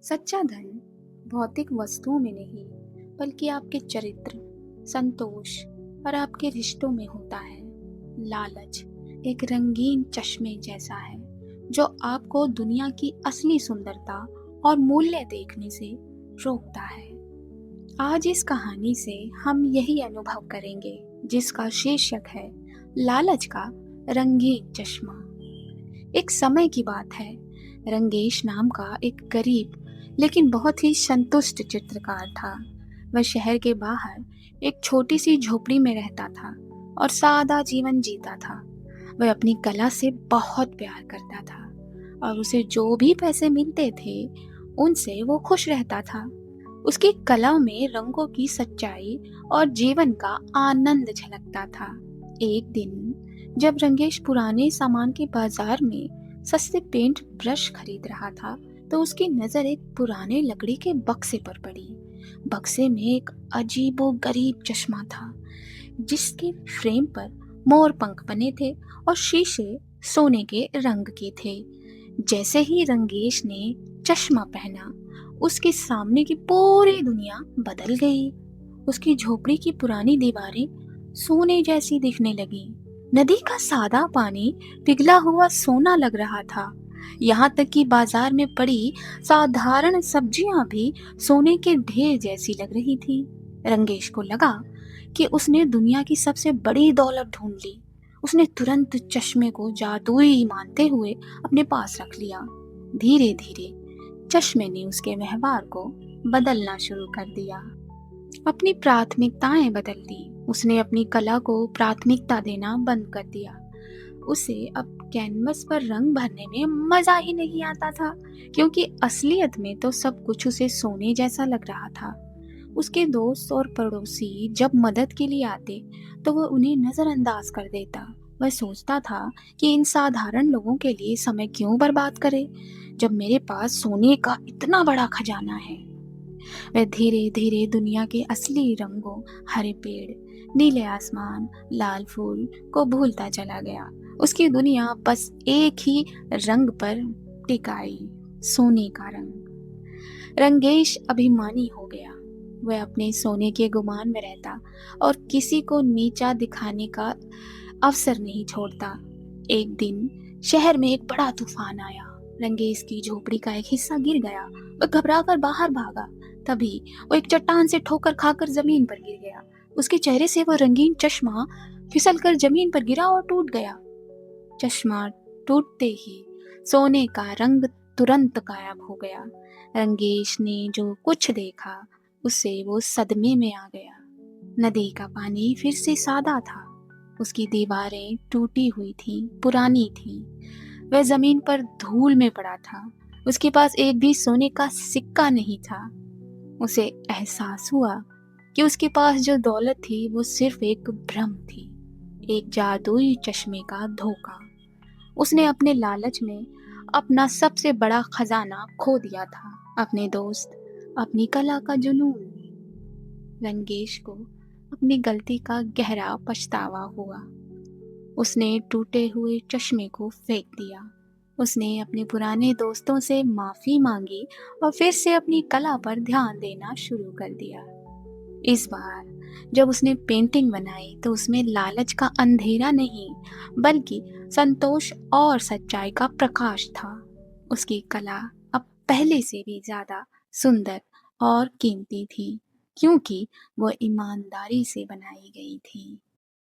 सच्चा धन भौतिक वस्तुओं में नहीं, बल्कि आपके चरित्र, संतोष और आपके रिश्तों में होता है। लालच एक रंगीन चश्मे जैसा है जो आपको दुनिया की असली सुंदरता और मूल्य देखने से रोकता है। आज इस कहानी से हम यही अनुभव करेंगे, जिसका शीर्षक है लालच का रंगीन चश्मा। एक समय की बात है, रंगेश नाम का एक गरीब लेकिन बहुत ही संतुष्ट चित्रकार था। वह शहर के बाहर एक छोटी सी झोपड़ी में रहता था और सादा जीवन जीता था। वह अपनी कला से बहुत प्यार करता था और उसे जो भी पैसे मिलते थे उनसे वो खुश रहता था। उसकी कला में रंगों की सच्चाई और जीवन का आनंद झलकता था। एक दिन जब रंगेश पुराने सामान के बाजार में सस्ते पेंट ब्रश खरीद रहा था, तो उसकी नजर एक पुराने लकड़ी के बक्से पर पड़ी। बक्से में एक अजीबो गरीब चश्मा था, जिसके फ्रेम पर मोर पंख बने थे और शीशे सोने के रंग के थे। जैसे ही रंगेश ने चश्मा पहना, उसके सामने की पूरी दुनिया बदल गई। उसकी झोपड़ी की पुरानी दीवारें सोने जैसी दिखने लगी। नदी का सादा पानी पिघला हुआ सोना लग रहा था। यहाँ तक कि बाजार में पड़ी साधारण सब्जियां भी सोने के ढेर जैसी लग रही थी। रंगेश को लगा कि उसने दुनिया की सबसे बड़ी दौलत ढूंढ ली। उसने तुरंत चश्मे को जादुई मानते हुए अपने पास रख लिया। धीरे धीरे चश्मे ने उसके व्यवहार को बदलना शुरू कर दिया। अपनी प्राथमिकताएं बदल दी। उसने अपनी कला को प्राथमिकता देना बंद कर दिया। उसे अब कैनवस पर रंग भरने में मजा ही नहीं आता था, क्योंकि असलियत में तो सब कुछ उसे सोने जैसा लग रहा था। उसके दोस्त और पड़ोसी जब मदद के लिए आते तो वह उन्हें नजरअंदाज कर देता। वह सोचता था कि इन साधारण लोगों के लिए समय क्यों बर्बाद करे, जब मेरे पास सोने का इतना बड़ा खजाना है। वह धीरे धीरे दुनिया के असली रंगों, हरे पेड़, नीले आसमान, लाल फूल को भूलता चला गया। उसकी दुनिया बस एक ही रंग पर टिकाई, सोने का रंग। रंगेश अभिमानी हो गया। वह अपने सोने के गुमान में रहता और किसी को नीचा दिखाने का अवसर नहीं छोड़ता। एक दिन शहर में एक बड़ा तूफान आया। रंगेश की झोपड़ी का एक हिस्सा गिर गया। वह घबराकर बाहर भागा। तभी वो एक चट्टान से ठोकर खाकर जमीन पर गिर गया। उसके चेहरे से वह रंगीन चश्मा फिसलकर जमीन पर गिरा और टूट गया। चश्मा टूटते ही सोने का रंग तुरंत गायब हो गया। रंगेश ने जो कुछ देखा उससे वो सदमे में आ गया। नदी का पानी फिर से सादा था। उसकी दीवारें टूटी हुई थीं, पुरानी थीं। वह जमीन पर धूल में पड़ा था। उसके पास एक भी सोने का सिक्का नहीं था। उसे एहसास हुआ कि उसके पास जो दौलत थी वो सिर्फ एक भ्रम थी, एक जादुई चश्मे का धोखा। उसने अपने लालच में अपना सबसे बड़ा खजाना खो दिया था, अपने दोस्त, अपनी कला का जुनून। रंगेश को अपनी गलती का गहरा पछतावा हुआ। उसने टूटे हुए चश्मे को फेंक दिया। उसने अपने पुराने दोस्तों से माफी मांगी और फिर से अपनी कला पर ध्यान देना शुरू कर दिया। इस बार जब उसने पेंटिंग बनाई तो उसमें लालच का अंधेरा नहीं, बल्कि संतोष और सच्चाई का प्रकाश था। उसकी कला अब पहले से भी ज्यादा सुंदर और कीमती थी, क्योंकि वह ईमानदारी से बनाई गई थी।